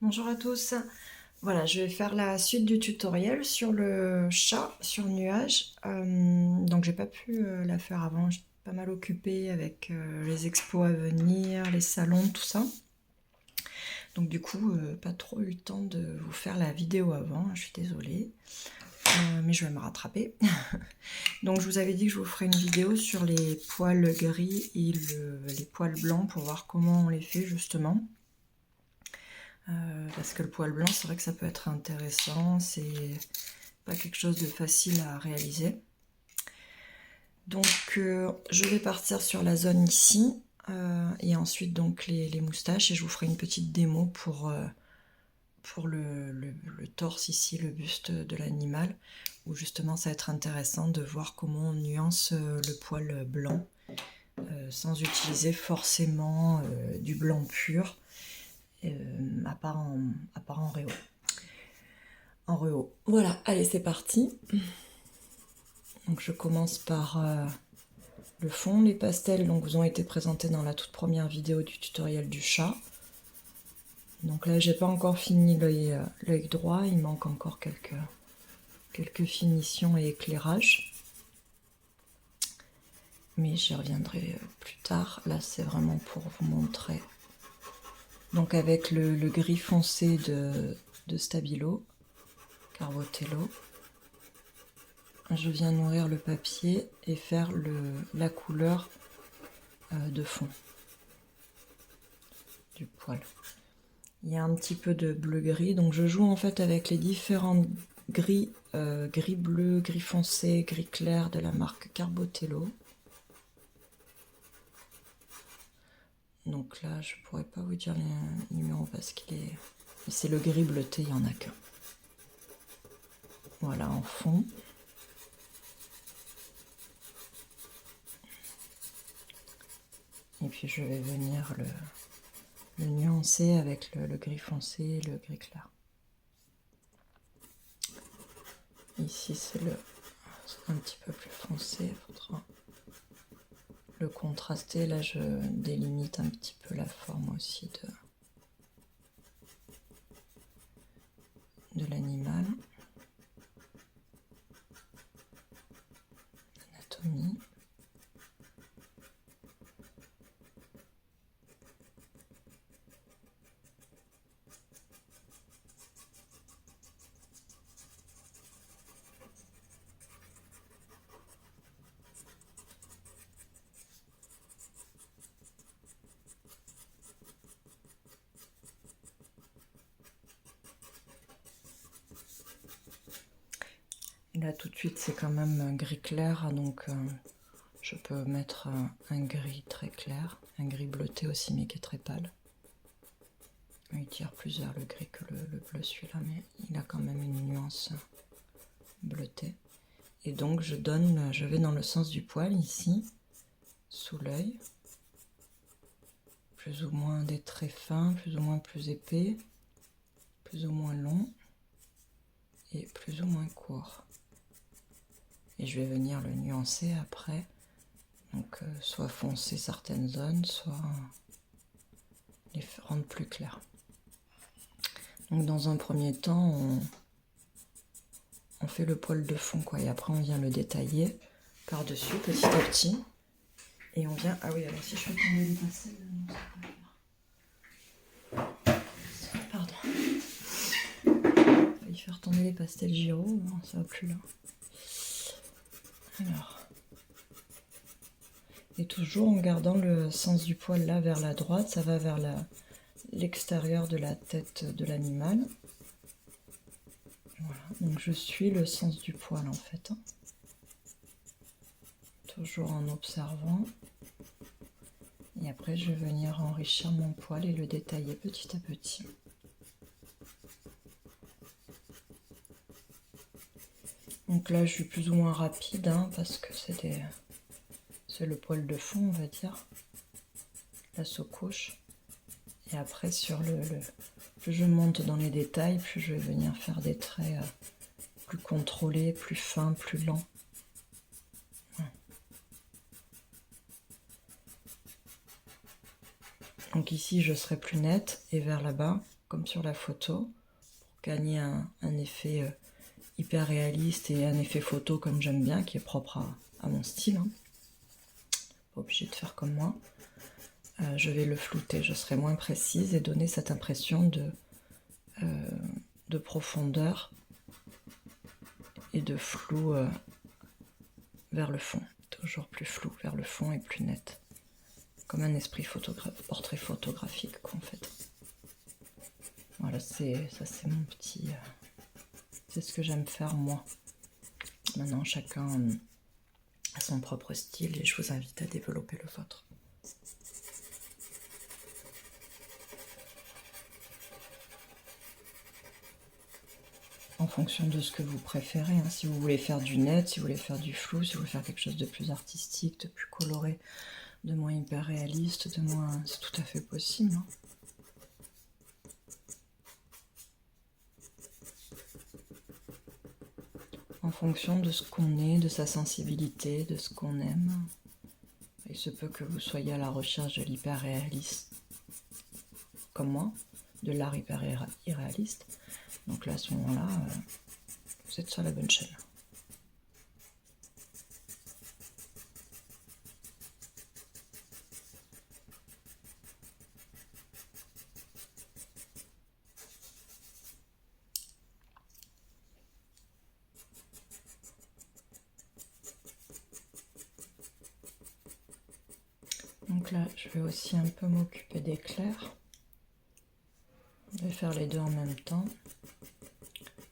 Bonjour à tous. Voilà, je vais faire la suite du tutoriel sur le chat sur nuage. Donc j'ai pas pu la faire avant, j'étais pas mal occupée avec les expos à venir, les salons, tout ça. Donc du coup, pas trop eu le temps de vous faire la vidéo avant, je suis désolée. Mais je vais me rattraper. Donc je vous avais dit que je vous ferai une vidéo sur les poils gris et les poils blancs pour voir comment on les fait justement. Parce que le poil blanc, c'est vrai que ça peut être intéressant, c'est pas quelque chose de facile à réaliser. Donc je vais partir sur la zone ici, et ensuite donc les moustaches, et je vous ferai une petite démo pour le torse ici, le buste de l'animal, où justement ça va être intéressant de voir comment on nuance le poil blanc, sans utiliser forcément du blanc pur, à part en réo. En rehaut. Voilà, allez, c'est parti. Donc je commence par le fond. Les pastels donc, vous ont été présentés dans la toute première vidéo du tutoriel du chat. Donc là, j'ai pas encore fini l'œil droit, il manque encore quelques finitions et éclairages. Mais j'y reviendrai plus tard. Là, c'est vraiment pour vous montrer. Donc avec le gris foncé de Stabilo, Carbotello, je viens nourrir le papier et faire la couleur de fond du poil. Il y a un petit peu de bleu-gris, donc je joue en fait avec les différents gris, gris bleu, gris foncé, gris clair de la marque Carbotello. Donc là, je pourrais pas vous dire les numéros parce qu'il est... C'est le gris bleuté, il n'y en a qu'un. Voilà, en fond. Et puis je vais venir le nuancer avec le gris foncé et le gris clair. Ici c'est un petit peu plus foncé, il faudra le contraster. Là je délimite un petit peu la forme aussi de l'animal. Anatomie. Là tout de suite c'est quand même un gris clair, donc je peux mettre un gris très clair, un gris bleuté aussi mais qui est très pâle. Il tire plus vers le gris que le bleu celui-là, mais il a quand même une nuance bleutée. Et donc je vais dans le sens du poil ici, sous l'œil, plus ou moins des traits fins, plus ou moins plus épais, plus ou moins long et plus ou moins court. Et je vais venir le nuancer après, donc soit foncer certaines zones, soit les rendre plus clairs. Donc dans un premier temps, on fait le poil de fond, quoi, et après on vient le détailler par-dessus petit à petit. Et on vient... Ah oui, alors si je fais tomber les pastels, non, ça va faire. Pardon. Il va faire tomber les pastels Giro, non, ça va plus là. Alors. Et toujours en gardant le sens du poil là vers la droite, ça va vers l'extérieur de la tête de l'animal. Voilà, donc je suis le sens du poil en fait. Toujours en observant. Et après je vais venir enrichir mon poil et le détailler petit à petit. Donc là je suis plus ou moins rapide, hein, parce que c'est le poil de fond, on va dire, la sacoche. Et après plus je monte dans les détails, plus je vais venir faire des traits plus contrôlés, plus fins, plus lents. Voilà. Donc ici je serai plus nette, et vers là-bas comme sur la photo, pour gagner un effet hyper réaliste et un effet photo comme j'aime bien, qui est propre à mon style. Hein. Pas obligé de faire comme moi. Je vais le flouter, je serai moins précise et donner cette impression de profondeur et de flou vers le fond. Toujours plus flou vers le fond et plus net. Comme un esprit portrait photographique, quoi, en fait. Voilà, c'est mon petit... c'est ce que j'aime faire, moi. Maintenant, chacun a son propre style et je vous invite à développer le vôtre. En fonction de ce que vous préférez. Hein. Si vous voulez faire du net, si vous voulez faire du flou, si vous voulez faire quelque chose de plus artistique, de plus coloré, de moins hyper réaliste, de moins... c'est tout à fait possible. Hein. En fonction de ce qu'on est, de sa sensibilité, de ce qu'on aime. Il se peut que vous soyez à la recherche de l'hyper-réaliste, comme moi, de l'art hyper-irréaliste. Donc là, à ce moment-là, vous êtes sur la bonne chaîne. Donc là, je vais aussi un peu m'occuper des clairs. Je vais faire les deux en même temps.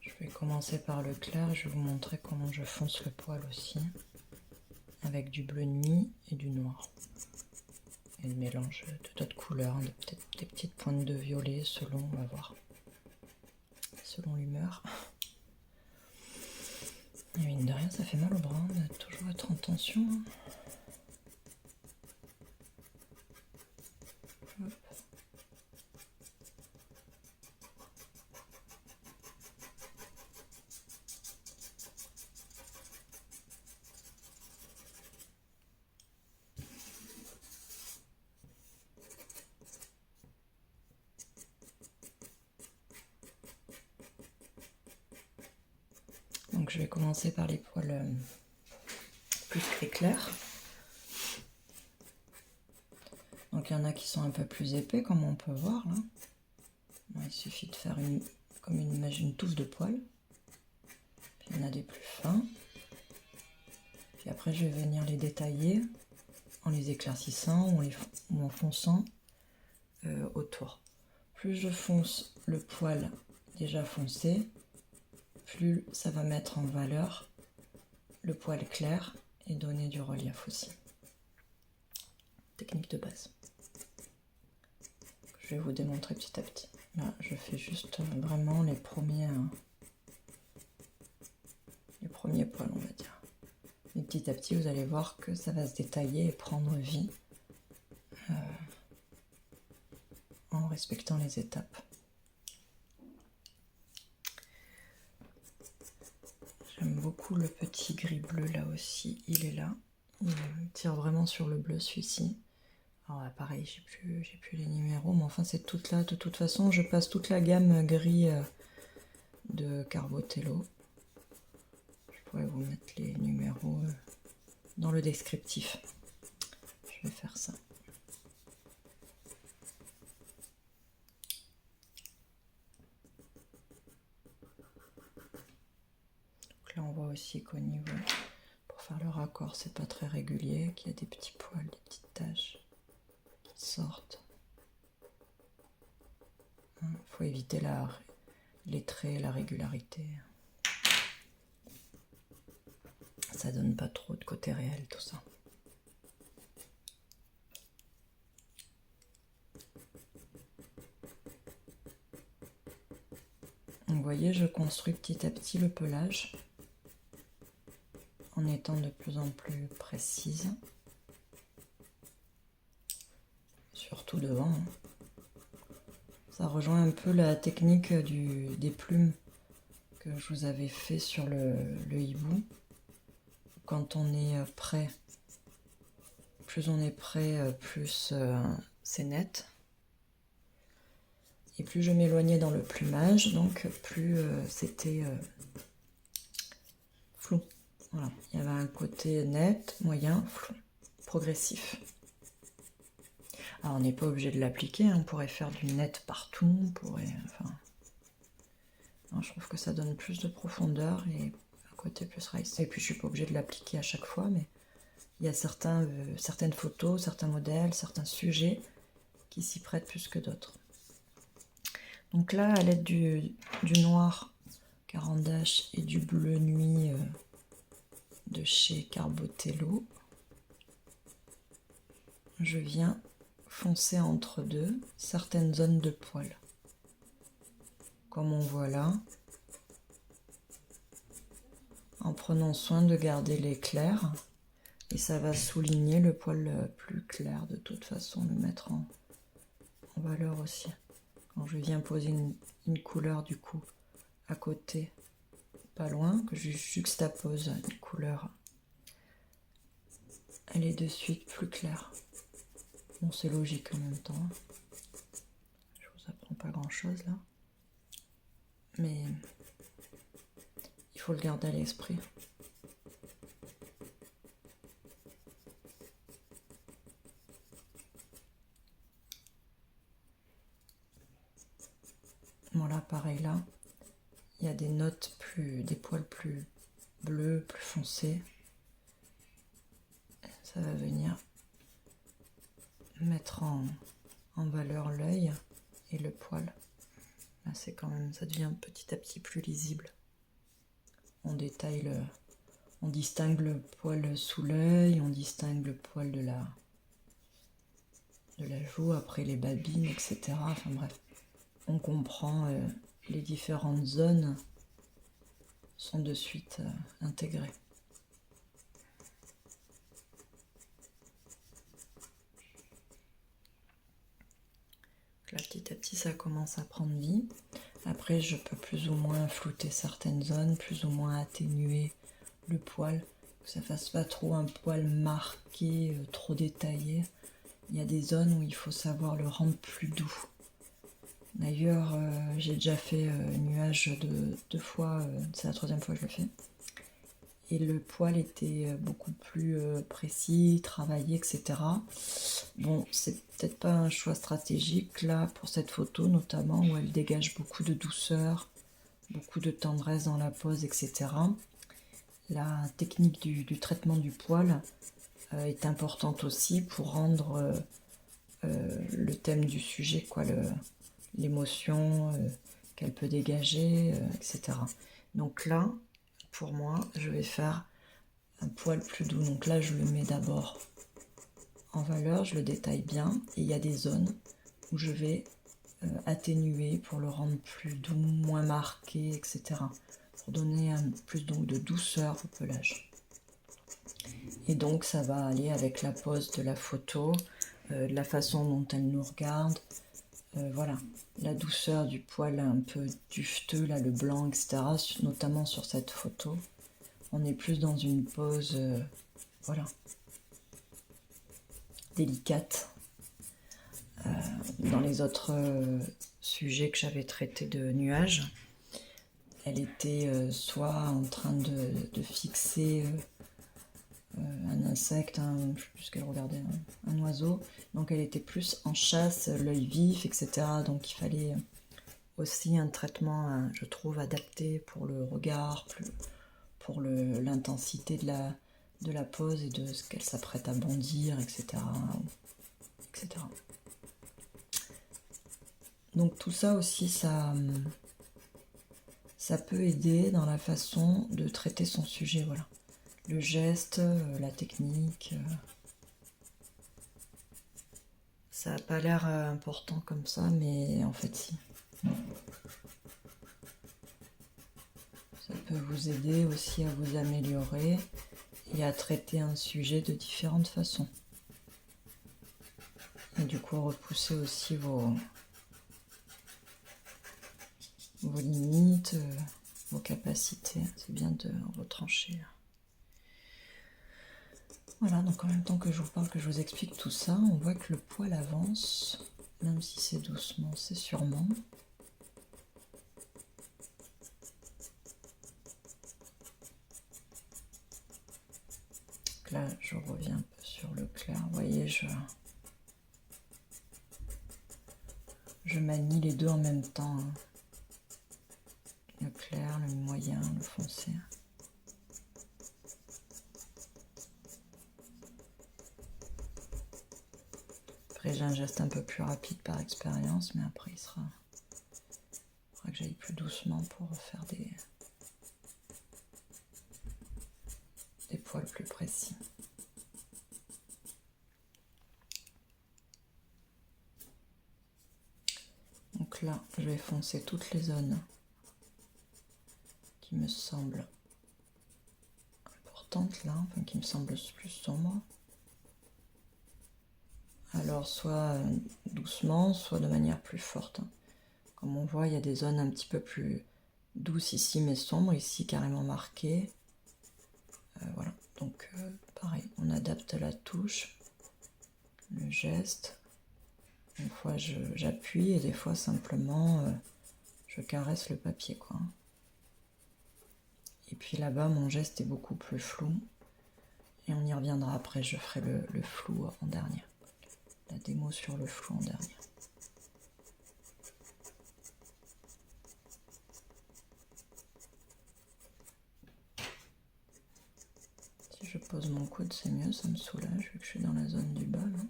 Je vais commencer par le clair. Je vais vous montrer comment je fonce le poil aussi. Avec du bleu nuit et du noir. Et le mélange de d'autres couleurs, peut-être des petites pointes de violet selon, on va voir, selon l'humeur. Et mine de rien, ça fait mal au bras, on va toujours être en tension. Hop. Donc je vais commencer par les poils plus gris clair. Donc il y en a qui sont un peu plus épais, comme on peut voir là. Bon, il suffit de faire une touffe de poils. Puis il y en a des plus fins. Puis après je vais venir les détailler en les éclaircissant ou en fonçant autour. Plus je fonce le poil déjà foncé, plus ça va mettre en valeur le poil clair et donner du relief aussi. Technique de base. Je vais vous démontrer petit à petit. Là, je fais juste vraiment les premiers poils, on va dire. Et petit à petit, vous allez voir que ça va se détailler et prendre vie en respectant les étapes. J'aime beaucoup le petit gris bleu là aussi, il est là. Il tire vraiment sur le bleu celui-ci. Alors là, pareil, j'ai plus les numéros, mais enfin c'est toute là. De toute façon, je passe toute la gamme gris de Carbotello. Je pourrais vous mettre les numéros dans le descriptif. Je vais faire ça. Donc là, on voit aussi qu'au niveau, pour faire le raccord, c'est pas très régulier, qu'il y a des petits poils, des petites taches qui sortent. Il faut éviter les traits, la régularité. Ça donne pas trop de côté réel, tout ça. Vous voyez, je construis petit à petit le pelage en étant de plus en plus précise. Surtout devant. Ça rejoint un peu la technique des plumes que je vous avais fait sur le hibou. Quand on est prêt, plus on est prêt, plus c'est net. Et plus je m'éloignais dans le plumage, donc plus c'était flou. Voilà, il y avait un côté net, moyen, flou, progressif. Alors on n'est pas obligé de l'appliquer, hein, on pourrait faire du net partout, on pourrait, enfin... Non, je trouve que ça donne plus de profondeur et un côté plus réaliste. Et puis je suis pas obligée de l'appliquer à chaque fois, mais il y a certaines photos, certains modèles, certains sujets qui s'y prêtent plus que d'autres. Donc là, à l'aide du noir Carandache et du bleu nuit de chez Carbotello, je viens foncer entre deux certaines zones de poils. Comme on voit là, en prenant soin de garder les clairs, et ça va souligner le poil plus clair de toute façon, le mettre en valeur aussi. Quand je viens poser une couleur du coup à côté, pas loin, que je juxtapose une couleur, elle est de suite plus claire. Bon, c'est logique en même temps. Je vous apprends pas grand chose là. Mais il faut le garder à l'esprit. Voilà, pareil là. Il y a des notes des poils plus bleus, plus foncés. Ça va venir mettre en valeur l'œil et le poil. Là, c'est quand même, ça devient petit à petit plus lisible. On détaille on distingue le poil sous l'œil, on distingue le poil de la joue, après les babines, etc. Enfin bref, on comprend les différentes zones sont de suite intégrées. Là, petit à petit, ça commence à prendre vie. Après, je peux plus ou moins flouter certaines zones, plus ou moins atténuer le poil, que ça fasse pas trop un poil marqué, trop détaillé. Il y a des zones où il faut savoir le rendre plus doux. D'ailleurs, j'ai déjà fait nuage deux fois, c'est la troisième fois que je le fais. Et le poil était beaucoup plus précis, travaillé, etc. Bon, c'est peut-être pas un choix stratégique là pour cette photo, notamment où elle dégage beaucoup de douceur, beaucoup de tendresse dans la pose, etc. La technique du traitement du poil est importante aussi pour rendre le thème du sujet, quoi, l'émotion qu'elle peut dégager, etc. Donc là, pour moi, je vais faire un poil plus doux. Donc là, je le mets d'abord en valeur, je le détaille bien, et il y a des zones où je vais atténuer pour le rendre plus doux, moins marqué, etc. Pour donner plus donc de douceur au pelage. Et donc ça va aller avec la pose de la photo, la façon dont elle nous regarde, voilà, la douceur du poil un peu dufteux, là, le blanc, etc. Notamment sur cette photo, on est plus dans une pose, voilà, délicate. Dans les autres sujets que j'avais traités de nuages, elle était soit en train de fixer un insecte, je ne sais plus ce qu'elle regardait, un oiseau, donc elle était plus en chasse, l'œil vif, etc. Donc il fallait aussi un traitement, je trouve, adapté pour le regard, pour l'intensité de la pose et de ce qu'elle s'apprête à bondir, etc., etc. Donc tout ça aussi, ça peut aider dans la façon de traiter son sujet, voilà. Le geste, la technique, ça n'a pas l'air important comme ça, mais en fait si. Ça peut vous aider aussi à vous améliorer et à traiter un sujet de différentes façons. Et du coup repousser aussi vos limites, vos capacités. C'est bien de retrancher. Voilà, donc en même temps que je vous parle, que je vous explique tout ça, on voit que le poil avance même si c'est doucement, c'est sûrement. Donc là, je reviens un peu sur le clair. Vous voyez, je manie les deux en même temps, hein. Le clair, le moyen, le foncé. Après, j'ai un geste un peu plus rapide par expérience, mais après, il faudra que j'aille plus doucement pour faire des poils plus précis. Donc là, je vais foncer toutes les zones qui me semblent importantes là, enfin qui me semblent plus sombres. Alors soit doucement, soit de manière plus forte. Comme on voit, il y a des zones un petit peu plus douces ici, mais sombres, ici carrément marquées. Voilà, donc pareil, on adapte la touche, le geste. Une fois j'appuie et des fois simplement je caresse le papier, quoi. Et puis là-bas, mon geste est beaucoup plus flou. Et on y reviendra après, je ferai le flou en dernier. La démo sur le flou en dernier. Si je pose mon coude, c'est mieux, ça me soulage vu que je suis dans la zone du bas. Là.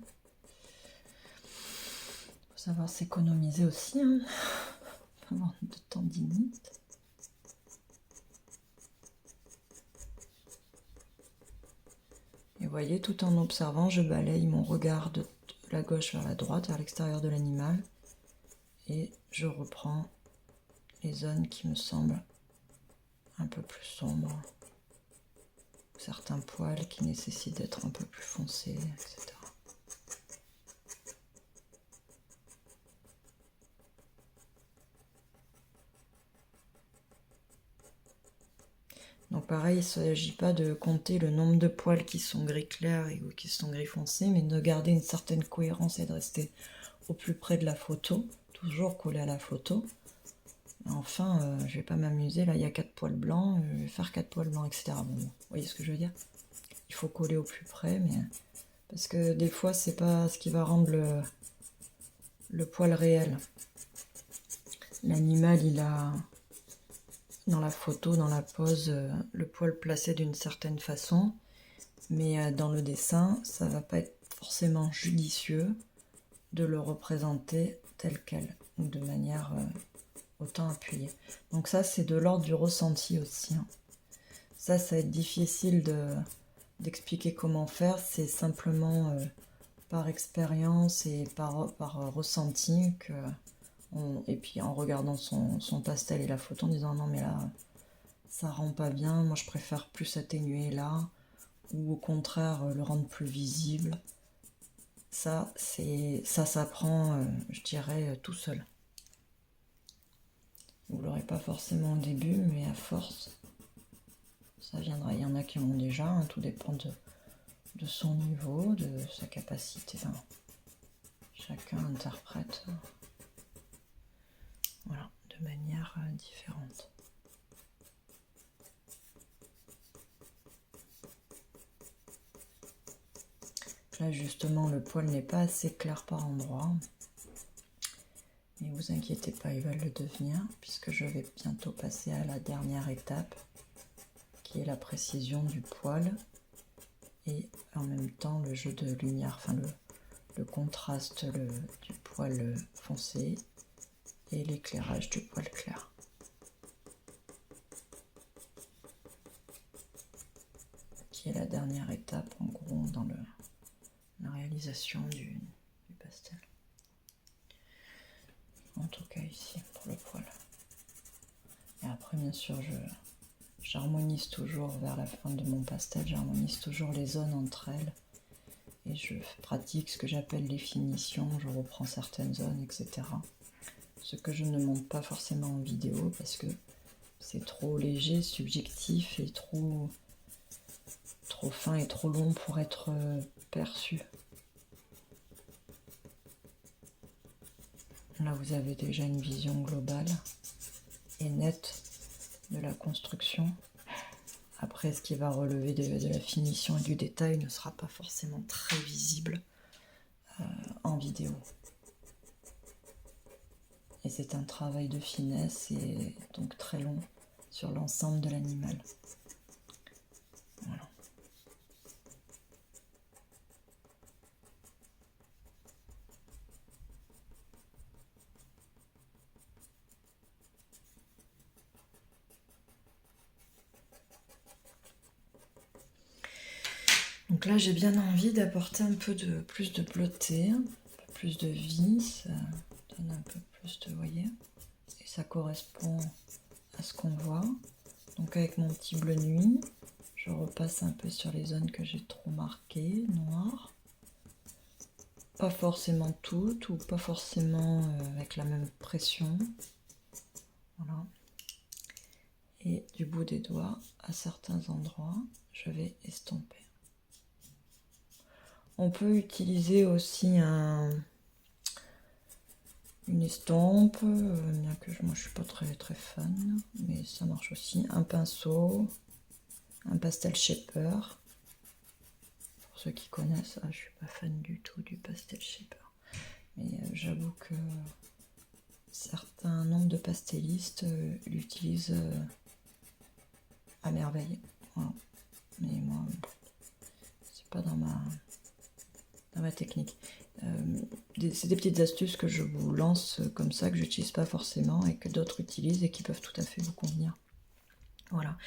Faut savoir s'économiser aussi, hein. Pas avoir de tendinite. Et vous voyez, tout en observant, je balaye mon regard de la gauche vers la droite, vers l'extérieur de l'animal. Et je reprends les zones qui me semblent un peu plus sombres. Certains poils qui nécessitent d'être un peu plus foncés, etc. Donc pareil, il ne s'agit pas de compter le nombre de poils qui sont gris clair ou qui sont gris foncé, mais de garder une certaine cohérence et de rester au plus près de la photo, toujours collé à la photo. Enfin, je vais pas m'amuser, là il y a 4 poils blancs, je vais faire 4 poils blancs, etc. Bon, vous voyez ce que je veux dire? Il faut coller au plus près, mais parce que des fois c'est pas ce qui va rendre le poil réel. L'animal il a dans la photo, dans la pose, le poil placé d'une certaine façon, mais dans le dessin, ça va pas être forcément judicieux de le représenter tel quel, ou de manière autant appuyée. Donc ça, c'est de l'ordre du ressenti aussi, hein. Ça va être difficile d'expliquer comment faire, c'est simplement par expérience et par ressenti que... et puis en regardant son pastel et la photo en disant non mais là ça rend pas bien, moi je préfère plus atténuer là, ou au contraire le rendre plus visible. Ça s'apprend, je dirais, tout seul. Vous l'aurez pas forcément au début, mais à force ça viendra. Il y en a qui l'ont déjà, hein, tout dépend de son niveau, de sa capacité. Enfin, chacun interprète voilà, de manière différente. Là justement le poil n'est pas assez clair par endroit, mais vous inquiétez pas, il va le devenir puisque je vais bientôt passer à la dernière étape qui est la précision du poil et en même temps le jeu de lumière, enfin le contraste du poil foncé et l'éclairage du poil clair. Qui est la dernière étape en gros dans la réalisation du pastel. En tout cas ici pour le poil. Et après bien sûr j'harmonise toujours vers la fin de mon pastel, j'harmonise toujours les zones entre elles. Et je pratique ce que j'appelle les finitions, je reprends certaines zones, etc. Ce que je ne montre pas forcément en vidéo parce que c'est trop léger, subjectif et trop fin et trop long pour être perçu. Là, vous avez déjà une vision globale et nette de la construction. Après, ce qui va relever de la finition et du détail ne sera pas forcément très visible en vidéo. Et c'est un travail de finesse et donc très long sur l'ensemble de l'animal. Voilà. Donc là, j'ai bien envie d'apporter un peu plus de bleuté, un peu plus de vie, ça donne un peu plus de, vous voyez, et ça correspond à ce qu'on voit. Donc avec mon petit bleu nuit, je repasse un peu sur les zones que j'ai trop marquées, noires. Pas forcément toutes ou pas forcément avec la même pression. Voilà. Et du bout des doigts, à certains endroits, je vais estomper. On peut utiliser aussi une estompe, bien que moi je suis pas très fan, mais ça marche aussi. Un pinceau, un pastel shaper. Pour ceux qui connaissent, je suis pas fan du tout du pastel shaper. Mais j'avoue que certains nombres de pastellistes l'utilisent à merveille. Voilà. Mais moi, c'est pas dans ma technique. C'est des petites astuces que je vous lance comme ça, que j'utilise pas forcément et que d'autres utilisent et qui peuvent tout à fait vous convenir. Voilà.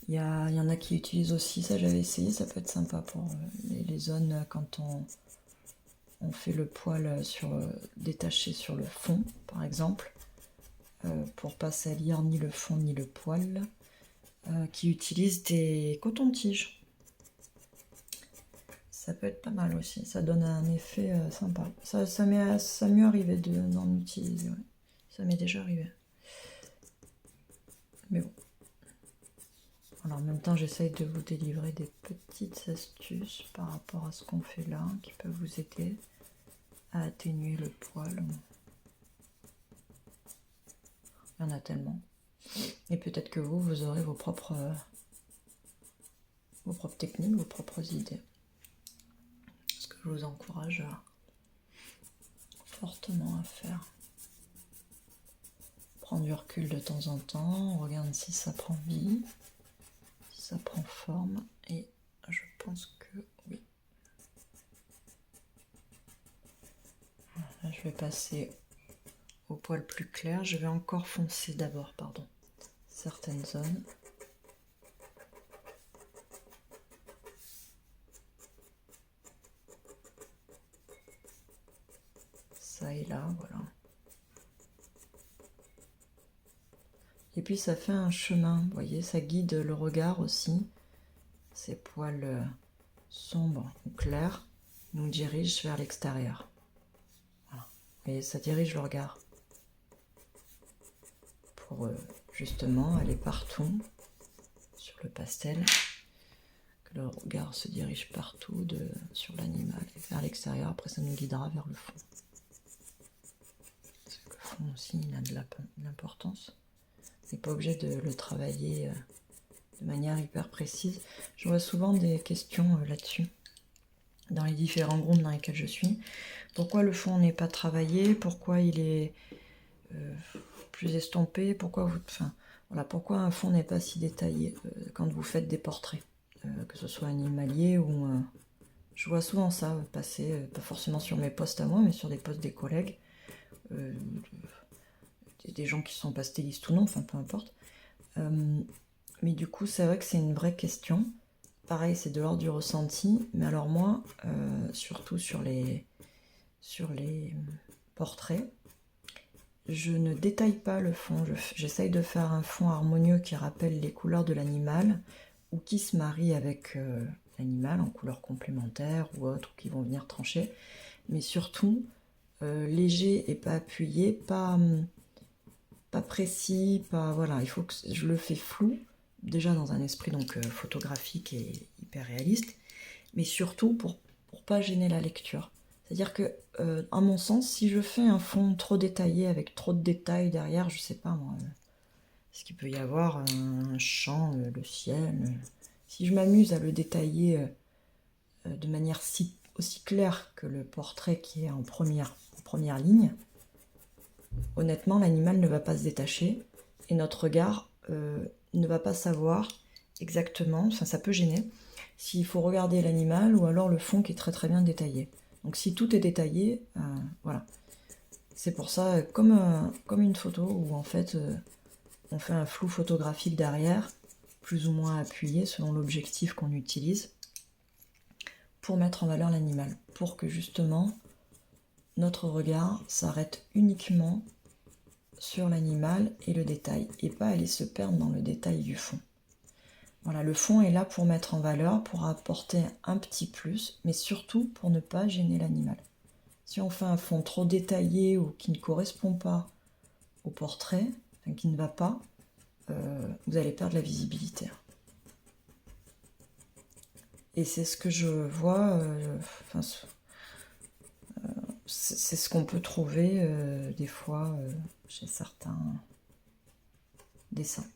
Il y en a qui utilisent aussi, ça j'avais essayé, ça peut être sympa pour les zones quand on fait le poil détaché sur le fond, par exemple, pour pas salir ni le fond ni le poil, qui utilisent des cotons-tiges. Ça peut être pas mal aussi, ça donne un effet sympa. Ça m'est mieux arrivé d'en utiliser, ouais. Ça m'est déjà arrivé. Mais bon. Alors en même temps, j'essaye de vous délivrer des petites astuces par rapport à ce qu'on fait là, qui peuvent vous aider à atténuer le poil. Il y en a tellement. Et peut-être que vous aurez vos propres techniques, vos propres idées. Je vous encourage fortement à faire. Prendre du recul de temps en temps, on regarde si ça prend vie, si ça prend forme, et je pense que oui. Là, je vais passer au poil plus clair. Je vais encore foncer d'abord, certaines zones. Ça et là, voilà. Et puis ça fait un chemin, vous voyez, ça guide le regard aussi. Ces poils sombres ou clairs nous dirigent vers l'extérieur. Voilà. Et ça dirige le regard. Pour justement aller partout sur le pastel. Que le regard se dirige partout sur l'animal et vers l'extérieur. Après ça nous guidera vers le fond. Parce que le fond aussi il a de l'importance. C'est pas obligé de le travailler de manière hyper précise. Je vois souvent des questions là-dessus, dans les différents groupes dans lesquels je suis. Pourquoi le fond n'est pas travaillé? Pourquoi il est plus estompé? Pourquoi pourquoi un fond n'est pas si détaillé quand vous faites des portraits, que ce soit animalier ou... je vois souvent ça passer, pas forcément sur mes posts à moi, mais sur des posts des collègues, des gens qui sont pastellistes ou non, enfin peu importe. Mais du coup, c'est vrai que c'est une vraie question. Pareil, c'est de l'ordre du ressenti, mais alors moi, surtout sur les portraits, je ne détaille pas le fond. J'essaye de faire un fond harmonieux qui rappelle les couleurs de l'animal ou qui se marie avec l'animal en couleurs complémentaires ou autres, qui vont venir trancher. Mais surtout, léger et pas appuyé, pas précis, voilà, il faut que je le fais flou, déjà dans un esprit donc photographique et hyper réaliste, mais surtout pour pas gêner la lecture. C'est-à-dire que, à mon sens, si je fais un fond trop détaillé, avec trop de détails derrière, je sais pas moi, est-ce qu'il peut y avoir un champ, le ciel, si je m'amuse à le détailler de manière aussi claire que le portrait qui est en première ligne, honnêtement, l'animal ne va pas se détacher et notre regard ne va pas savoir exactement, ça peut gêner, s'il faut regarder l'animal ou alors le fond qui est très très bien détaillé. Donc si tout est détaillé, voilà. C'est pour ça, comme une photo où en fait on fait un flou photographique derrière, plus ou moins appuyé selon l'objectif qu'on utilise, pour mettre en valeur l'animal, pour que justement notre regard s'arrête uniquement sur l'animal et le détail, et pas aller se perdre dans le détail du fond. Voilà, le fond est là pour mettre en valeur, pour apporter un petit plus, mais surtout pour ne pas gêner l'animal. Si on fait un fond trop détaillé ou qui ne correspond pas au portrait, enfin, qui ne va pas, vous allez perdre la visibilité. Et c'est ce que je vois, c'est ce qu'on peut trouver des fois chez certains dessins.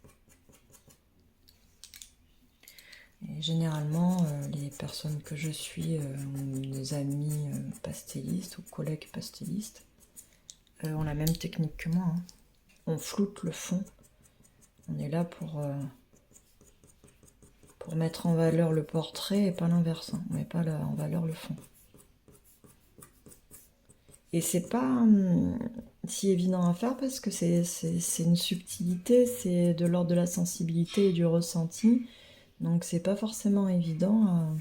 Et généralement, les personnes que je suis, mes amis pastellistes ou collègues pastellistes, ont la même technique que moi. Hein. On floute le fond. On est là pour mettre en valeur le portrait et pas l'inverse. Hein. On met pas en valeur le fond. Et c'est pas si évident à faire parce que c'est une subtilité, c'est de l'ordre de la sensibilité et du ressenti. Donc c'est pas forcément évident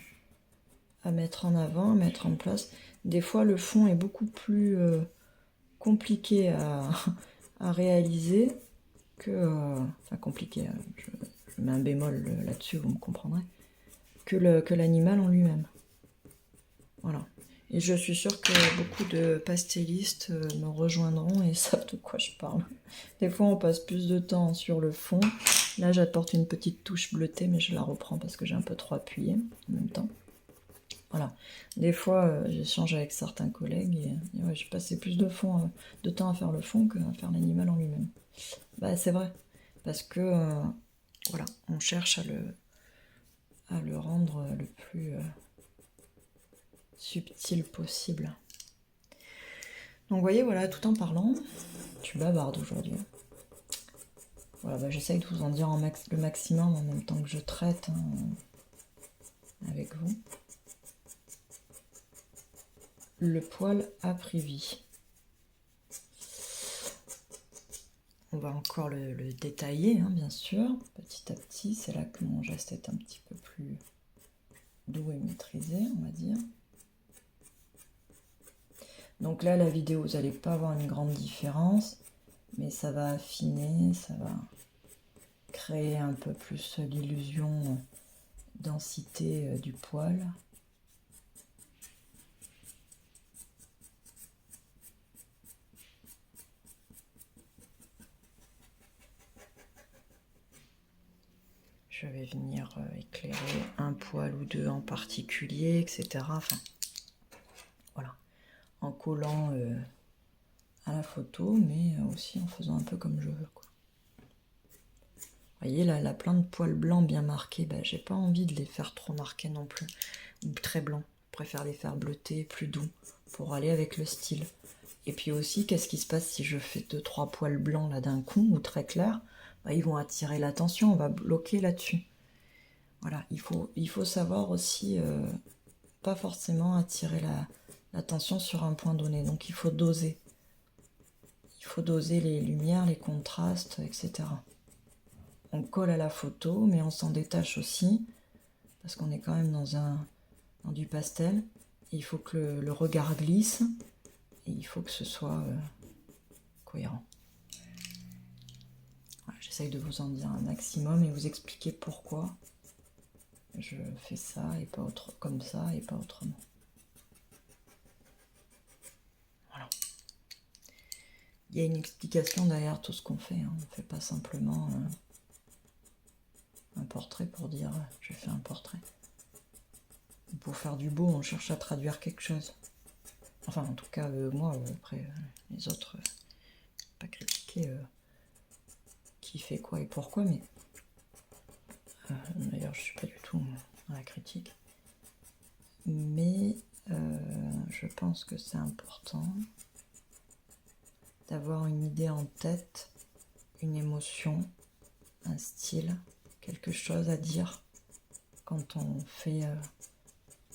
à mettre en avant, à mettre en place. Des fois le fond est beaucoup plus compliqué à réaliser que... enfin compliqué, je mets un bémol là-dessus, vous me comprendrez, que l'animal en lui-même. Voilà. Et je suis sûre que beaucoup de pastellistes me rejoindront et savent de quoi je parle. Des fois, on passe plus de temps sur le fond. Là, j'apporte une petite touche bleutée, mais je la reprends parce que j'ai un peu trop appuyé en même temps. Voilà. Des fois, j'échange avec certains collègues et ouais, j'ai passé plus de temps à faire le fond qu'à faire l'animal en lui-même. Bah, c'est vrai. Parce que, voilà, on cherche à le rendre le plus... subtil possible. Donc vous voyez, voilà, tout en parlant, je bavarde aujourd'hui. Voilà, bah, j'essaye de vous en dire le maximum en même temps que je traite avec vous. Le poil a pris vie. On va encore le détailler, hein, bien sûr, petit à petit. C'est là que mon geste est un petit peu plus doux et maîtrisé, on va dire. Donc là, la vidéo, vous n'allez pas avoir une grande différence, mais ça va affiner, ça va créer un peu plus l'illusion densité du poil. Je vais venir éclairer un poil ou deux en particulier, etc. Enfin, voilà, en collant à la photo, mais aussi en faisant un peu comme je veux, quoi. Vous voyez, là, elle a plein de poils blancs bien marqués. Ben, j'ai pas envie de les faire trop marqués non plus, ou très blancs. Je préfère les faire bleutés, plus doux, pour aller avec le style. Et puis aussi, qu'est-ce qui se passe si je fais 2-3 poils blancs là d'un coup, ou très clairs? Ben, ils vont attirer l'attention, on va bloquer là-dessus. Voilà, il faut savoir aussi pas forcément attirer l'attention sur un point donné. Donc il faut doser. Il faut doser les lumières, les contrastes, etc. On colle à la photo, mais on s'en détache aussi, parce qu'on est quand même dans du pastel. Et il faut que le regard glisse, et il faut que ce soit cohérent. Voilà, j'essaye de vous en dire un maximum et vous expliquer pourquoi je fais ça et pas autre, comme ça et pas autrement. Voilà. Il y a une explication derrière tout ce qu'on fait. Hein. On ne fait pas simplement un portrait pour dire je fais un portrait. Pour faire du beau, on cherche à traduire quelque chose. Enfin, en tout cas, moi, après, les autres, pas critiquer qui fait quoi et pourquoi, mais d'ailleurs, je suis pas du tout dans la critique. Mais je pense que c'est important d'avoir une idée en tête, une émotion, un style, quelque chose à dire quand on fait...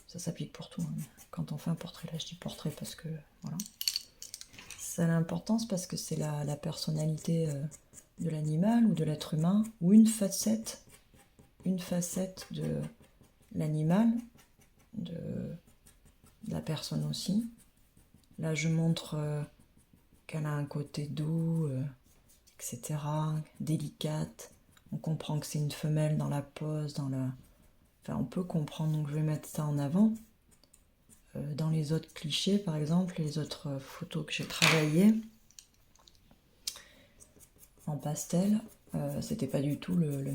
ça s'applique pour tout. Hein. Quand on fait un portrait, là je dis portrait parce que... voilà. Ça a l'importance parce que c'est la personnalité de l'animal ou de l'être humain, ou une facette de l'animal, de la personne aussi. Là je montre qu'elle a un côté doux, etc., délicate. On comprend que c'est une femelle dans la pose, dans le... Enfin, on peut comprendre, donc je vais mettre ça en avant. Dans les autres clichés, par exemple, les autres photos que j'ai travaillées en pastel, c'était pas du tout le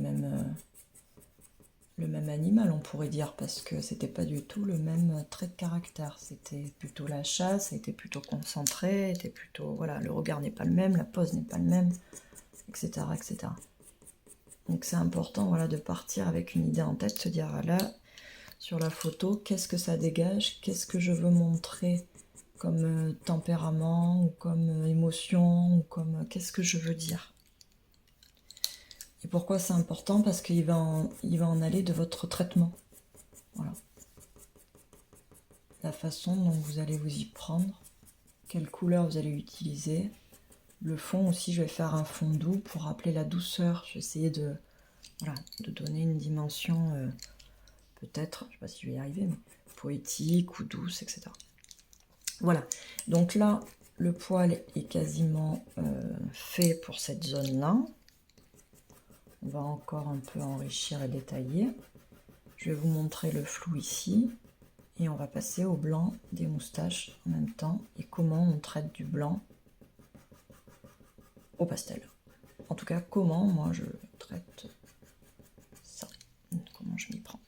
même animal, on pourrait dire, parce que c'était pas du tout le même trait de caractère. C'était plutôt la chasse, c'était plutôt concentré, était plutôt... Voilà, le regard n'est pas le même, la pose n'est pas le même, etc., etc. Donc c'est important, voilà, de partir avec une idée en tête, se dire, ah là, sur la photo, qu'est-ce que ça dégage, qu'est-ce que je veux montrer comme tempérament, ou comme émotion, ou comme... qu'est-ce que je veux dire. Et pourquoi c'est important? Parce qu'il va en aller de votre traitement. Voilà. La façon dont vous allez vous y prendre, quelle couleur vous allez utiliser. Le fond aussi, je vais faire un fond doux pour rappeler la douceur. Je vais essayer de, voilà, de donner une dimension, peut-être, je ne sais pas si je vais y arriver, mais poétique ou douce, etc. Voilà. Donc là, le poil est quasiment fait pour cette zone-là. On va encore un peu enrichir et détailler. Je vais vous montrer le flou ici. Et on va passer au blanc des moustaches en même temps. Et comment on traite du blanc au pastel. En tout cas, comment moi je traite ça. Comment je m'y prends.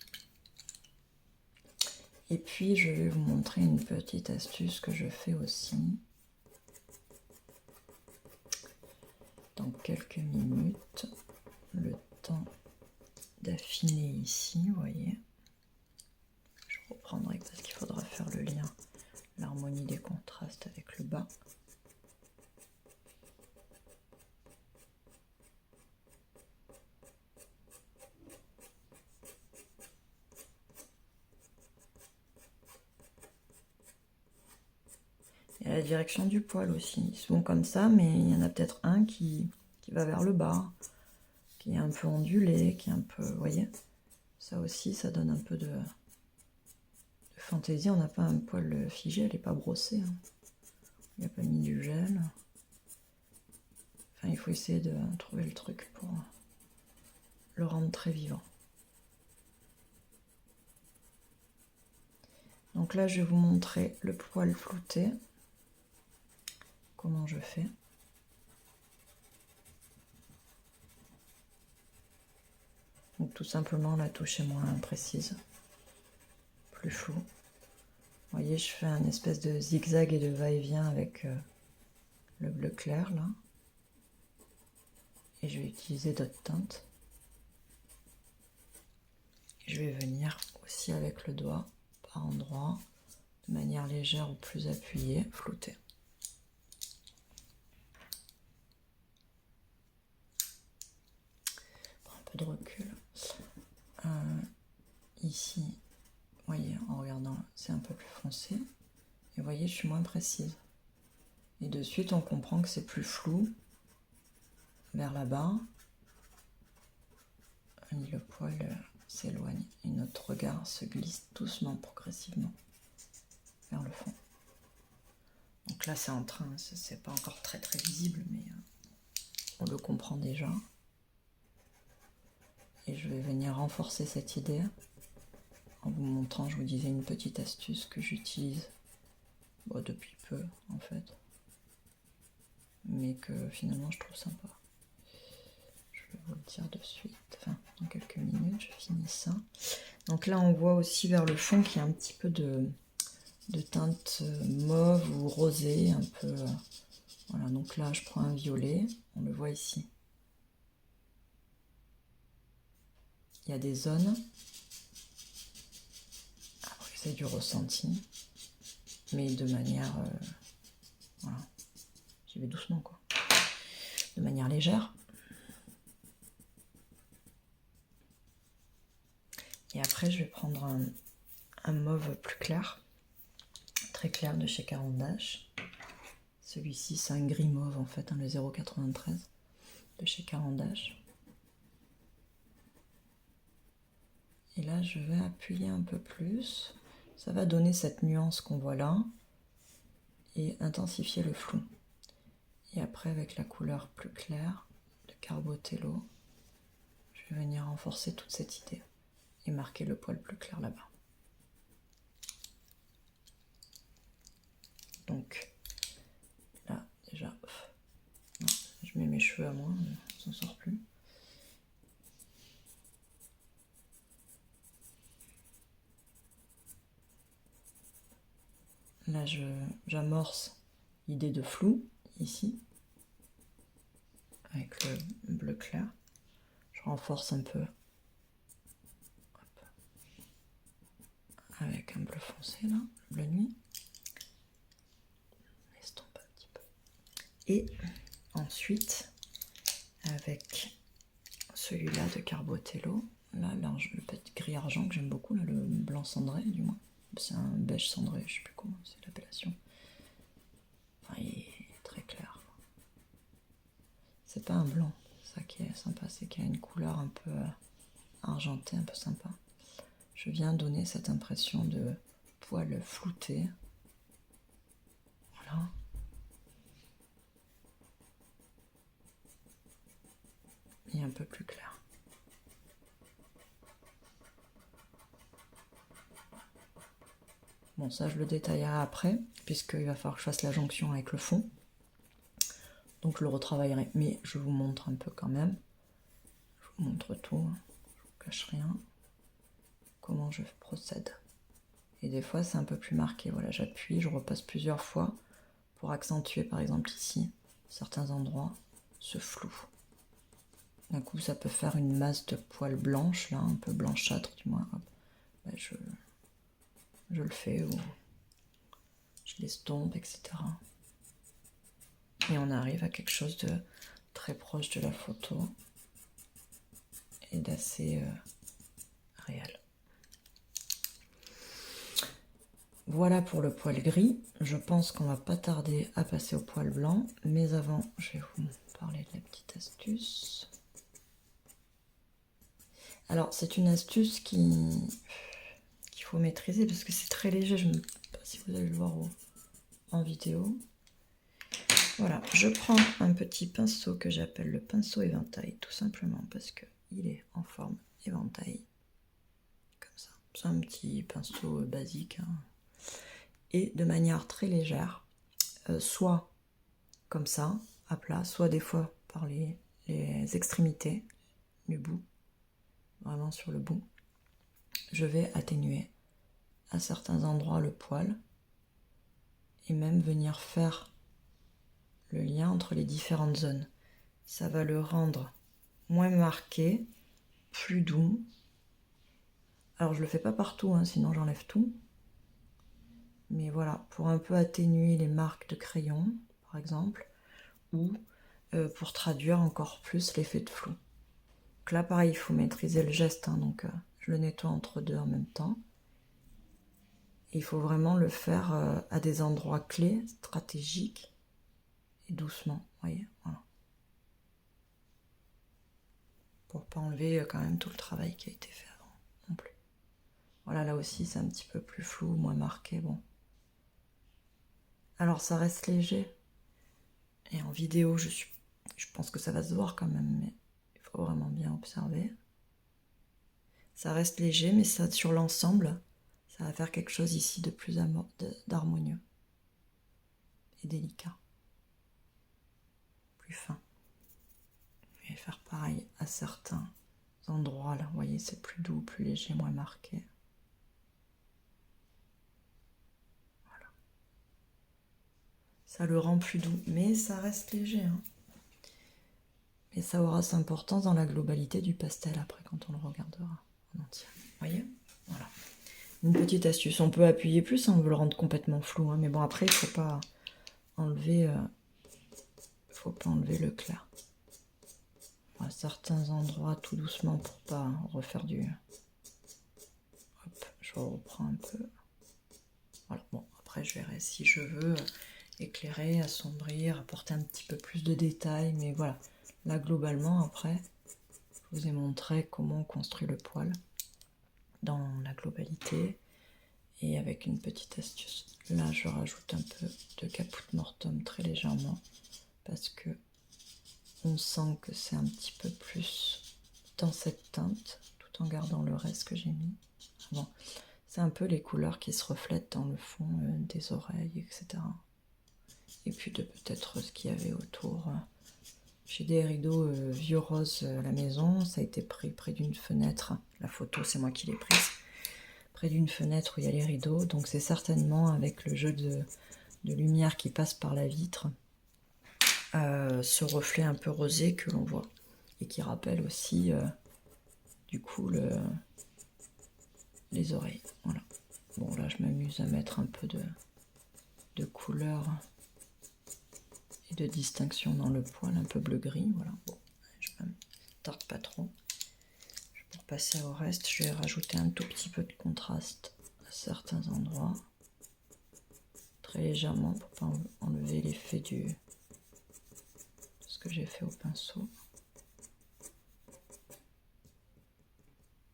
Et puis, je vais vous montrer une petite astuce que je fais aussi. Dans quelques minutes. Le temps d'affiner ici, vous voyez. Je reprendrai parce qu'il faudra faire le lien, l'harmonie des contrastes avec le bas. Et la direction du poil aussi. Ils sont comme ça, mais il y en a peut-être un qui va vers le bas, qui est un peu ondulé, qui est un peu... Vous voyez, ça aussi, ça donne un peu de fantaisie. On n'a pas un poil figé, elle n'est pas brossée. Hein. Il n'y a pas mis du gel. Enfin, il faut essayer de trouver le truc pour le rendre très vivant. Donc là, je vais vous montrer le poil flouté. Comment je fais. Donc tout simplement, la touche est moins précise, plus floue. Vous voyez, je fais un espèce de zigzag et de va-et-vient avec le bleu clair là. Et je vais utiliser d'autres teintes. Je vais venir aussi avec le doigt par endroits, de manière légère ou plus appuyée, flouter. Prends un peu de recul. Ici, vous voyez, en regardant, c'est un peu plus foncé. Et vous voyez, je suis moins précise. Et de suite, on comprend que c'est plus flou vers là-bas. Et le poil s'éloigne. Et notre regard se glisse doucement, progressivement vers le fond. Donc là, c'est en train, c'est pas encore très très visible, mais on le comprend déjà. Et je vais venir renforcer cette idée en vous montrant, je vous disais, une petite astuce que j'utilise depuis peu en fait, mais que finalement je trouve sympa. Je vais vous le dire de suite, enfin dans quelques minutes, je finis ça. Donc là on voit aussi vers le fond qu'il y a un petit peu de de teinte mauve ou rosée, un peu. Voilà, donc là je prends un violet, on le voit ici. Il y a des zones. Après c'est du ressenti, mais de manière, voilà, j'y vais doucement quoi, de manière légère. Et après je vais prendre un mauve plus clair, très clair de chez Caran d'Ache. Celui-ci c'est un gris mauve en fait, hein, le 0,93 de chez Caran d'Ache. Et là, je vais appuyer un peu plus. Ça va donner cette nuance qu'on voit là et intensifier le flou. Et après, avec la couleur plus claire de Carbotello, je vais venir renforcer toute cette idée et marquer le poil plus clair là-bas. Donc, là, déjà, non, je mets mes cheveux à moi, on s'en sort plus. Là, j'amorce l'idée de flou, ici, avec le bleu clair. Je renforce un peu, hop, avec un bleu foncé, là, bleu nuit. On estompe un petit peu. Et ensuite, avec celui-là de Carbotello, là, le petit gris argent que j'aime beaucoup, là, le blanc cendré, du moins. C'est un beige cendré, je sais plus comment c'est l'appellation. Enfin, il est très clair. C'est pas un blanc, ça qui est sympa, c'est qu'il y a une couleur un peu argentée, un peu sympa. Je viens donner cette impression de poil flouté. Voilà. Et un peu plus clair. Bon, ça je le détaillerai après, puisqu'il va falloir que je fasse la jonction avec le fond. Donc je le retravaillerai, mais je vous montre un peu quand même. Je vous montre tout, hein. Je vous cache rien. Comment je procède. Et des fois c'est un peu plus marqué. Voilà, j'appuie, je repasse plusieurs fois pour accentuer par exemple ici, certains endroits, ce flou. D'un coup ça peut faire une masse de poils blanches, là, un peu blanchâtre du moins. Ben, je le fais, ou je l'estompe, etc. Et on arrive à quelque chose de très proche de la photo et d'assez réel. Voilà pour le poil gris. Je pense qu'on va pas tarder à passer au poil blanc, mais avant, je vais vous parler de la petite astuce. Alors, c'est une astuce qu'il faut maîtriser parce que c'est très léger. Je ne sais pas si vous allez le voir en vidéo. Voilà, je prends un petit pinceau que j'appelle le pinceau éventail, tout simplement parce qu'il est en forme éventail, comme ça. C'est un petit pinceau basique, hein. Et de manière très légère, soit comme ça, à plat, soit des fois par les extrémités du bout, vraiment sur le bout, je vais atténuer à certains endroits le poil et même venir faire le lien entre les différentes zones. Ça va le rendre moins marqué, plus doux. Alors je le fais pas partout, hein, sinon j'enlève tout. Mais voilà, pour un peu atténuer les marques de crayon, par exemple, ou pour traduire encore plus l'effet de flou. Donc là, pareil, il faut maîtriser le geste, hein, donc je le nettoie entre deux en même temps. Et il faut vraiment le faire à des endroits clés, stratégiques, et doucement, vous voyez, voilà. Pour pas enlever quand même tout le travail qui a été fait avant, non plus. Voilà, là aussi, c'est un petit peu plus flou, moins marqué, bon. Alors, ça reste léger. Et en vidéo, je pense que ça va se voir quand même, mais il faut vraiment bien observer. Ça reste léger, mais ça, sur l'ensemble, ça va faire quelque chose ici de plus d'harmonieux et délicat. Plus fin. Je vais faire pareil à certains endroits là. Vous voyez, c'est plus doux, plus léger, moins marqué. Ça le rend plus doux, mais ça reste léger. Hein. Et ça aura sa importance dans la globalité du pastel après, quand on le regardera en entier. Vous voyez? Voilà. Une petite astuce. On peut appuyer plus, hein, on veut le rendre complètement flou. Hein, mais bon, après, il ne faut pas enlever le clair. À certains endroits, tout doucement, pour pas refaire du... Hop, je reprends un peu. Voilà, bon, après, je verrai si je veux éclairer, assombrir, apporter un petit peu plus de détails. Mais voilà, là, globalement, après, je vous ai montré comment on construit le poil dans la globalité. Et avec une petite astuce. Là, je rajoute un peu de Caput Mortuum très légèrement parce que on sent que c'est un petit peu plus dans cette teinte tout en gardant le reste que j'ai mis. Bon, c'est un peu les couleurs qui se reflètent dans le fond des oreilles, etc. Et puis de peut-être ce qu'il y avait autour. J'ai des rideaux vieux rose à la maison. Ça a été pris près d'une fenêtre. La photo, c'est moi qui l'ai prise. Près d'une fenêtre où il y a les rideaux, donc c'est certainement avec le jeu de lumière qui passe par la vitre, ce reflet un peu rosé que l'on voit, et qui rappelle aussi du coup les oreilles. Voilà. Bon là je m'amuse à mettre un peu de couleur et de distinction dans le poil, un peu bleu-gris, voilà. Bon, je ne tarde pas trop. Pour passer au reste, je vais rajouter un tout petit peu de contraste à certains endroits, très légèrement pour pas enlever l'effet de ce que j'ai fait au pinceau.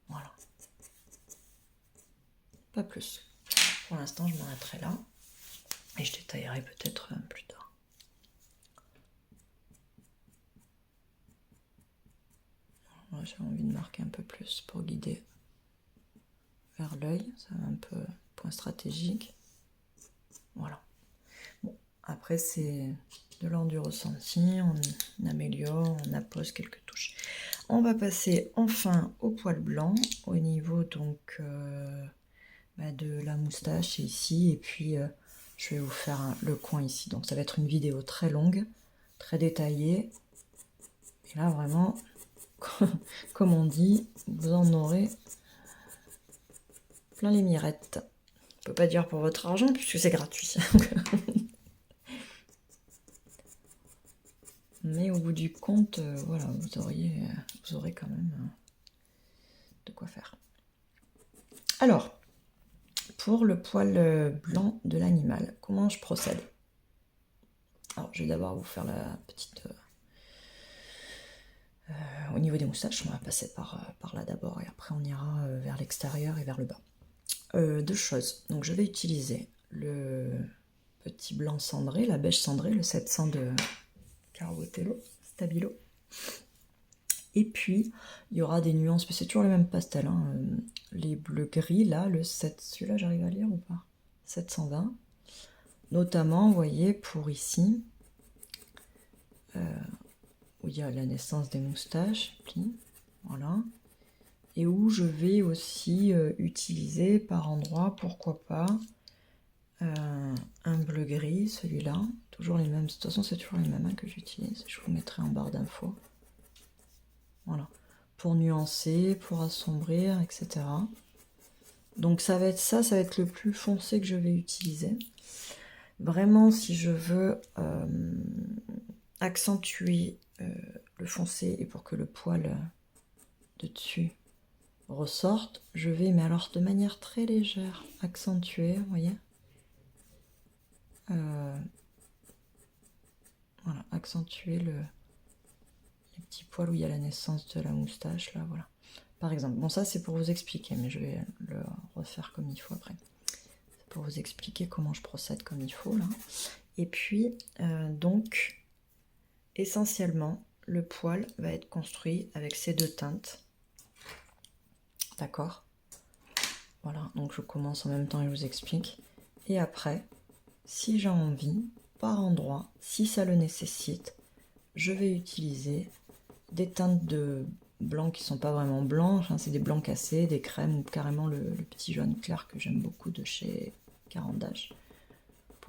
Voilà. Pas plus. Pour l'instant, je m'arrêterai là et je détaillerai peut-être plus tard. Moi, j'ai envie de marquer un peu plus pour guider vers l'œil. Ça va un peu point stratégique. Voilà. Bon, après, c'est de l'ordre du ressenti. On améliore, on appose quelques touches. On va passer enfin au poil blanc au niveau donc de la moustache ici. Et puis, je vais vous faire le coin ici. Donc, ça va être une vidéo très longue, très détaillée. Et là, vraiment... Comme on dit, vous en aurez plein les mirettes. Je peux pas dire pour votre argent puisque c'est gratuit. Mais au bout du compte, voilà, vous aurez quand même de quoi faire. Alors, pour le poil blanc de l'animal, comment je procède? Alors, je vais d'abord vous faire la petite... au niveau des moustaches, on va passer par là d'abord et après on ira vers l'extérieur et vers le bas. Deux choses. Donc je vais utiliser le petit blanc cendré, la beige cendrée, le 700 de Carbotello, Stabilo. Et puis il y aura des nuances, mais c'est toujours le même pastel. Hein. Les bleus gris, là, le 7, celui-là j'arrive à lire ou pas? 720. Notamment, vous voyez, pour ici, où il y a la naissance des moustaches, puis, voilà. Et où je vais aussi utiliser par endroit, pourquoi pas, un bleu gris, celui-là, toujours les mêmes, de toute façon c'est toujours les mêmes que j'utilise, je vous mettrai en barre d'infos. Voilà, pour nuancer, pour assombrir, etc. Donc ça va être ça va être le plus foncé que je vais utiliser. Vraiment, si je veux accentuer le foncé et pour que le poil de dessus ressorte, je vais, mais alors de manière très légère, accentuer, vous voyez, voilà, accentuer les petits poils où il y a la naissance de la moustache, là, voilà. Par exemple, bon ça c'est pour vous expliquer, mais je vais le refaire comme il faut après. C'est pour vous expliquer comment je procède comme il faut, là. Et puis, donc, essentiellement, le poil va être construit avec ces deux teintes. D'accord? Voilà, donc je commence en même temps et je vous explique. Et après, si j'ai envie, par endroit, si ça le nécessite, je vais utiliser des teintes de blanc qui sont pas vraiment blancs, enfin, c'est des blancs cassés, des crèmes ou carrément le petit jaune clair que j'aime beaucoup de chez Caran d'Ache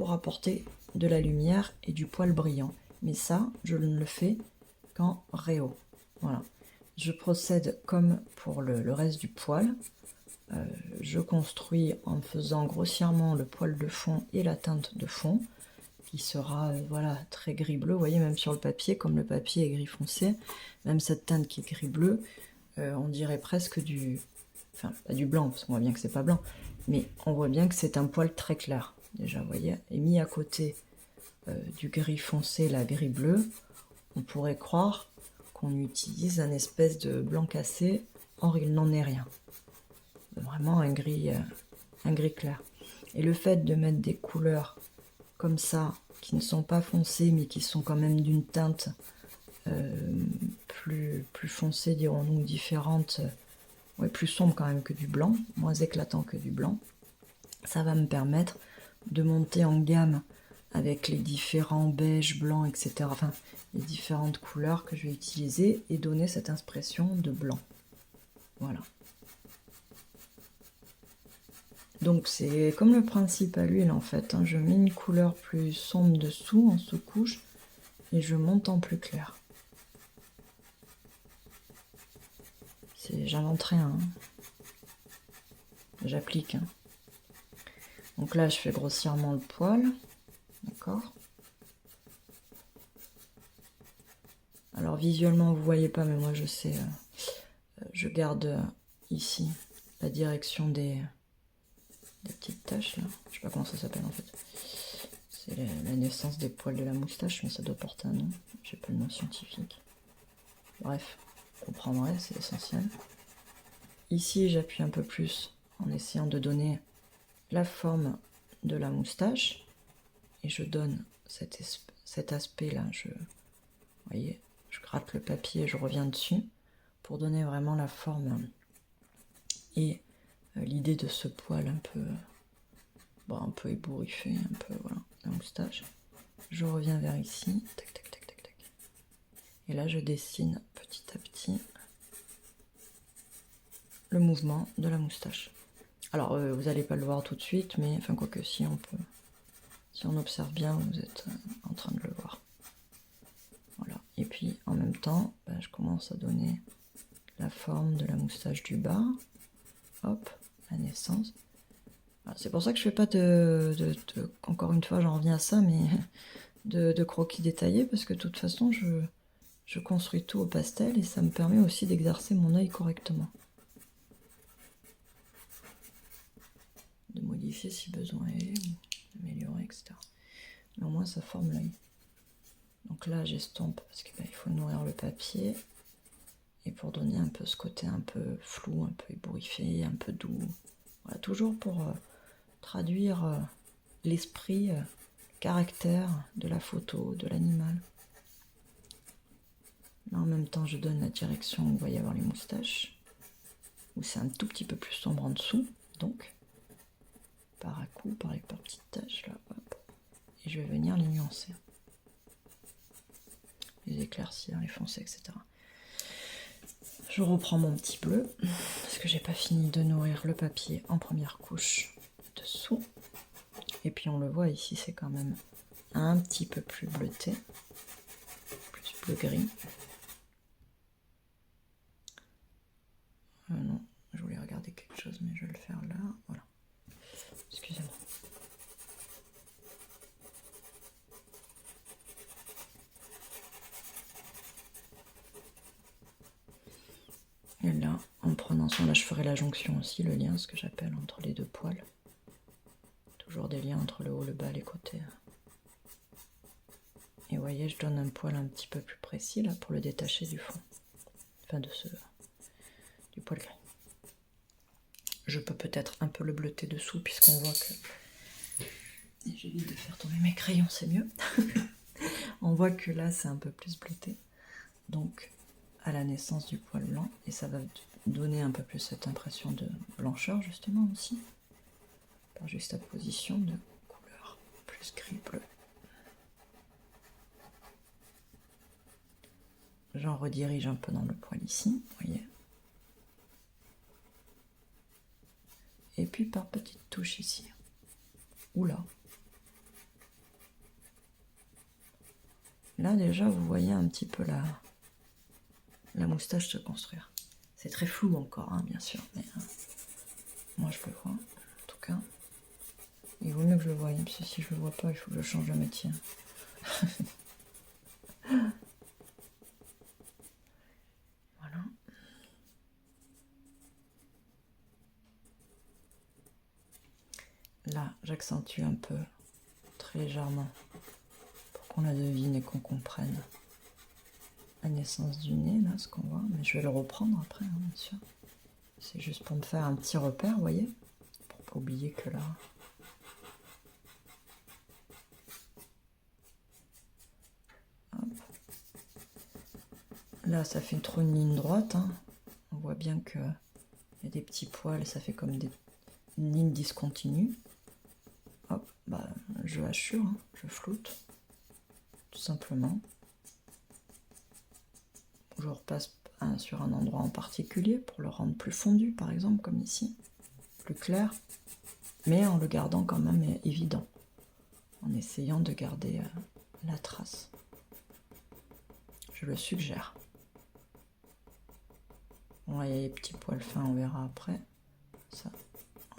pour apporter de la lumière et du poil brillant. Mais ça, je ne le fais qu'en réo. Voilà. Je procède comme pour le reste du poil. Je construis en faisant grossièrement le poil de fond et la teinte de fond, qui sera voilà, très gris-bleu. Vous voyez, même sur le papier, comme le papier est gris foncé, même cette teinte qui est gris-bleu, on dirait presque du... Enfin, pas du blanc, parce qu'on voit bien que c'est pas blanc, mais on voit bien que c'est un poil très clair. Déjà, vous voyez, et mis à côté du gris foncé, la gris-bleu, on pourrait croire qu'on utilise un espèce de blanc cassé. Or, il n'en est rien. Vraiment un gris clair. Et le fait de mettre des couleurs comme ça, qui ne sont pas foncées, mais qui sont quand même d'une teinte plus foncée, dirons-nous, différente, ouais, plus sombre quand même que du blanc, moins éclatant que du blanc, ça va me permettre de monter en gamme avec les différents beiges, blancs, etc. Enfin, les différentes couleurs que je vais utiliser et donner cette impression de blanc. Voilà. Donc c'est comme le principe à l'huile en fait, hein. Je mets une couleur plus sombre dessous, en sous-couche, et je monte en plus clair. J'invente rien, hein. J'applique. Hein. Donc là je fais grossièrement le poil, d'accord. Alors visuellement vous voyez pas, mais moi je sais, je garde ici la direction des petites taches là, je sais pas comment ça s'appelle en fait. C'est la naissance des poils de la moustache, mais ça doit porter un nom, j'ai pas le nom scientifique. Bref, vous comprendrez, c'est essentiel. Ici j'appuie un peu plus en essayant de donner la forme de la moustache, et je donne cet aspect là, vous voyez, je gratte le papier et je reviens dessus pour donner vraiment la forme et l'idée de ce poil un peu ébouriffé, un peu, voilà, la moustache. Je reviens vers ici, tac, tac, tac, tac, tac. Et là, je dessine petit à petit le mouvement de la moustache. Alors, vous n'allez pas le voir tout de suite, mais enfin, quoique, si on observe bien, vous êtes en train de le voir. Voilà. Et puis, en même temps, je commence à donner la forme de la moustache du bas. Hop, la naissance. C'est pour ça que je fais pas encore une fois, j'en reviens à ça, mais de croquis détaillés, parce que de toute façon, je construis tout au pastel et ça me permet aussi d'exercer mon œil correctement. De modifier si besoin est, d'améliorer, etc. Mais au moins, ça forme l'œil. Donc là, j'estompe parce qu'il faut nourrir le papier. Et pour donner un peu ce côté un peu flou, un peu ébouriffé, un peu doux. Voilà, toujours pour traduire l'esprit, le caractère de la photo, de l'animal. Là, en même temps, je donne la direction où il va y avoir les moustaches, où c'est un tout petit peu plus sombre en dessous, donc, par à coup, par les petites taches, là, hop, et je vais venir les nuancer, les éclaircir, les foncer, etc. Je reprends mon petit bleu, parce que j'ai pas fini de nourrir le papier en première couche dessous. Et puis on le voit ici, c'est quand même un petit peu plus bleuté, plus bleu-gris. Non, je voulais regarder quelque chose, mais je vais le faire là. Voilà. Excusez-moi. Et là, en prenant soin, là je ferai la jonction aussi, le lien, ce que j'appelle entre les deux poils. Toujours des liens entre le haut, le bas, les côtés. Et vous voyez, je donne un poil un petit peu plus précis là pour le détacher du fond. Enfin du poil gris. Je peux peut-être un peu le bleuter dessous puisqu'on voit que... Et j'évite de faire tomber mes crayons, c'est mieux. On voit que là c'est un peu plus bleuté. Donc à la naissance du poil blanc, et ça va donner un peu plus cette impression de blancheur justement aussi, par juxtaposition de couleurs plus gris-bleu. J'en redirige un peu dans le poil ici, vous voyez. Et puis par petites touches ici, ou là. Là, déjà, vous voyez un petit peu la moustache se construire. C'est très flou encore, hein, bien sûr, mais moi, je le vois, en tout cas. Il vaut mieux que je le voie, parce que si je le vois pas, il faut que je change de métier. Voilà. Là, j'accentue un peu, très légèrement, pour qu'on la devine et qu'on comprenne la naissance du nez, là, ce qu'on voit. Mais je vais le reprendre après, hein, bien sûr. C'est juste pour me faire un petit repère, vous voyez, pour pas oublier que là... Hop. Là, ça fait trop une ligne droite, hein. On voit bien qu'il y a des petits poils, ça fait comme une ligne discontinue. Hop, bah, je hachure, hein, je floute, tout simplement. Je repasse sur un endroit en particulier pour le rendre plus fondu, par exemple, comme ici, plus clair, mais en le gardant quand même évident, en essayant de garder la trace. Je le suggère. Bon, là, il y a les petits poils fins, on verra après. Ça,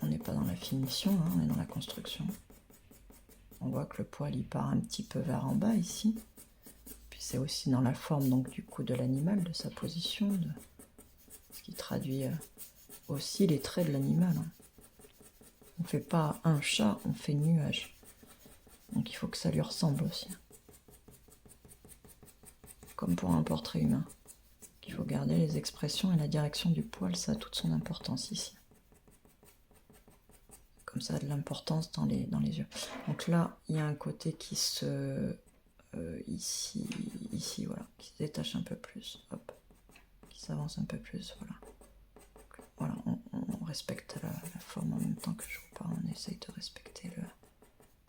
on n'est pas dans la finition, hein, on est dans la construction. On voit que le poil il part un petit peu vers en bas ici. Puis c'est aussi dans la forme donc du coup de l'animal, de sa position, ce qui traduit aussi les traits de l'animal. Hein. On ne fait pas un chat, on fait nuage. Donc il faut que ça lui ressemble aussi. Comme pour un portrait humain. Il faut garder les expressions et la direction du poil, ça a toute son importance ici. Comme ça a de l'importance dans les yeux. Donc là, il y a un côté qui se... ici, voilà, qui se détache un peu plus, hop, qui s'avance un peu plus, voilà. Voilà, on respecte la forme en même temps que je vous parle, on essaye de respecter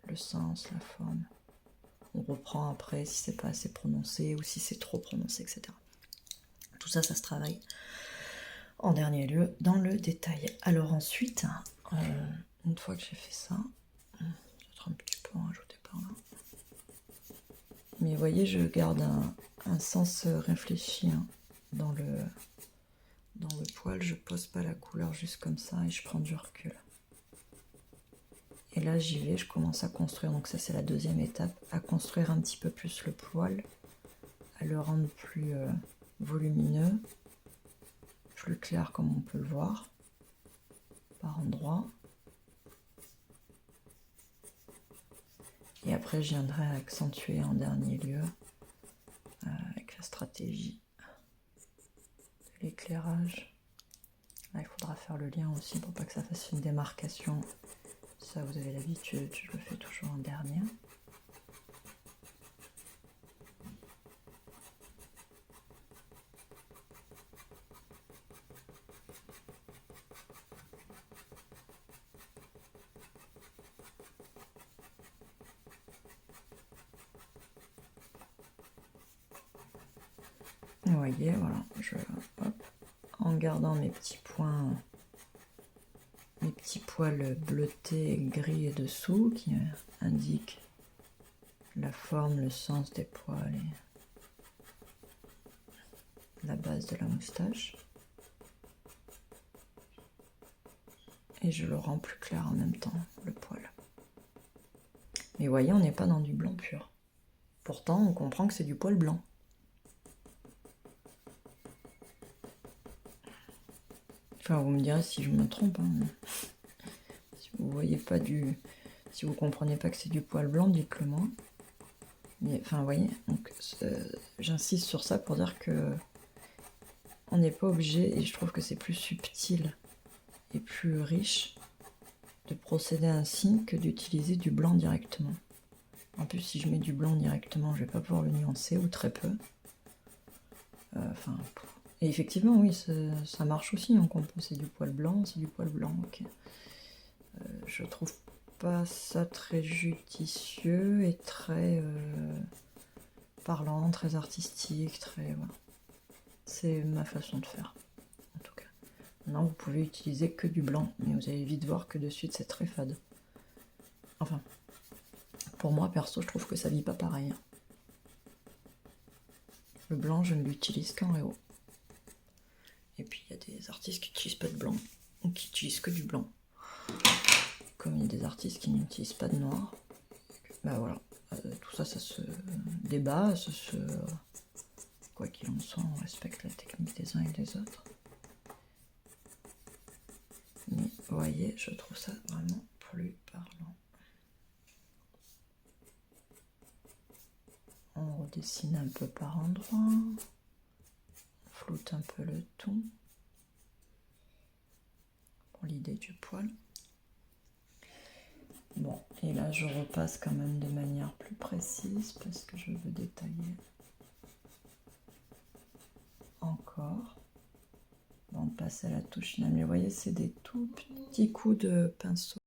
le sens, la forme. On reprend après si c'est pas assez prononcé ou si c'est trop prononcé, etc. Tout ça, ça se travaille en dernier lieu dans le détail. Alors ensuite, une fois que j'ai fait ça, peut-être un petit peu en rajouter par là. Mais vous voyez, je garde un sens réfléchi hein, dans le poil. Je pose pas la couleur juste comme ça et je prends du recul. Et là, j'y vais, je commence à construire. Donc ça, c'est la deuxième étape, à construire un petit peu plus le poil, à le rendre plus volumineux, plus clair comme on peut le voir, par endroits. Et après, je viendrai accentuer en dernier lieu avec la stratégie de l'éclairage. Là, il faudra faire le lien aussi pour pas que ça fasse une démarcation. Ça, vous avez l'habitude, je le fais toujours en dernier. Vous voyez, voilà, hop, en gardant mes petits points, mes petits poils bleutés, gris et dessous qui indiquent la forme, le sens des poils et la base de la moustache. Et je le rends plus clair en même temps, le poil. Mais vous voyez, on n'est pas dans du blanc pur. Pourtant, on comprend que c'est du poil blanc. Enfin, vous me direz si je me trompe. Hein. Si vous voyez pas si vous comprenez pas que c'est du poil blanc, dites-le moi. Mais enfin, vous voyez, donc j'insiste sur ça pour dire que on n'est pas obligé, et je trouve que c'est plus subtil et plus riche de procéder ainsi que d'utiliser du blanc directement. En plus, si je mets du blanc directement, je vais pas pouvoir le nuancer, ou très peu. Enfin, et effectivement, oui, ça marche aussi en compo. C'est du poil blanc, ok. Je trouve pas ça très judicieux et très parlant, très artistique, très... Voilà. C'est ma façon de faire, en tout cas. Maintenant, vous pouvez utiliser que du blanc, mais vous allez vite voir que de suite, c'est très fade. Enfin, pour moi, perso, je trouve que ça vit pas pareil. Le blanc, je ne l'utilise qu'en réo. Et puis il y a des artistes qui n'utilisent pas de blanc, ou qui utilisent que du blanc. Comme il y a des artistes qui n'utilisent pas de noir. Ben voilà, tout ça, ça se débat, quoi qu'il en soit, on respecte la technique des uns et des autres. Mais vous voyez, je trouve ça vraiment plus parlant. On redessine un peu par endroits, on floute un peu le tout pour l'idée du poil. Bon, et là je repasse quand même de manière plus précise parce que je veux détailler encore. On passe à la touche finale, mais vous voyez, c'est des tout petits coups de pinceau.